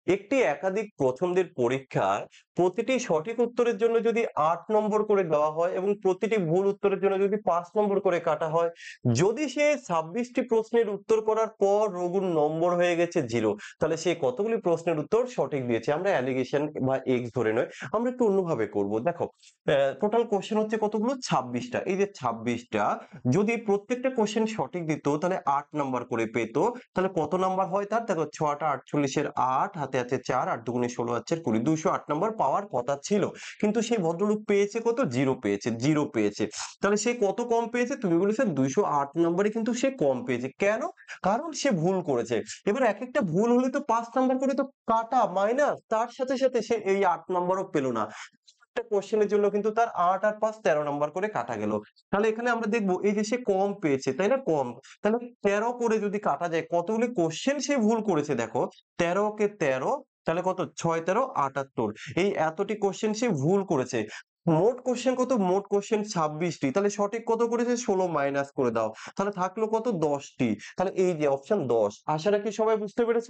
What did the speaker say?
একটি একাধিক পছন্দের পরীক্ষায় প্রতিটি সঠিক উত্তরের জন্য যদি ৮ নম্বর করে দেওয়া হয় এবং প্রতিটি ভুল উত্তরের জন্য যদি ৫ নম্বর করে কাটা হয়, যদি সে ২৬ টি প্রশ্নের উত্তর করার পর রঘুর নম্বর হয়ে গেছে 0, তাহলে সে কতগুলি প্রশ্নের উত্তর সঠিক দিয়েছে? আমরা অ্যালিগেশন বা এক্স ধরে নয়, আমরা একটু অন্যভাবে করব। দেখো, টোটাল কোয়েশ্চেন হচ্ছে কতগুলো? ২৬ টা। এই যে ২৬ টা, যদি প্রত্যেকটা কোয়েশ্চেন সঠিক দিত তাহলে ৮ নাম্বার করে পেত। তাহলে কত নাম্বার হয় তার? দেখো ৬ টা ৪৮ এর ৮, হাতে আছে ৪, ৮ দুগুণে ১৬ হচ্ছে ২০, ২০৮ নাম্বার পাওয়ার কথা ছিল। কিন্তু সেই ভদ্রলোক পেয়েছে কত? 0 পেয়েছে, 0 পেয়েছে। তাহলে সে কত কম পেয়েছে? তুমি বলেছো ২০৮ নাম্বারে কিন্তু সে কম পেয়েছে। কেন? কারণ সে ভুল করেছে। এবার একেকটা ভুল হলে তো ৫ নাম্বার করে তো কাটা, মাইনাস, তার সাথে, সাথে সে এই ৮ নাম্বারও পেল না। একটা কোশ্চেনের জন্য কিন্তু তার ৮ আর ৫ ১৩ নাম্বার করে কাটা গেল। তাহলে এখানে আমরা দেখব এই যে সে কম পেয়েছে, তাই না? কম। তাহলে ১৩ করে যদি কাটা যায়, কতগুলি কোশ্চেন সে ভুল করেছে দেখো। ১৩ কে ১৩, তাহলে কত? ৬ ১৩ ৭৮। এই এতটি কোশ্চেন সে ভুল করেছে। মোট কোশ্চেন কত? মোট কোশ্চেন ২৬ টি। তাহলে সঠিক কত করেছে? ১৬ মাইনাস করে দাও। তাহলে থাকলো কত? ১০ টি। তাহলে এই যে অপশন ১০। আশা রাখি সবাই বুঝতে পেরেছ?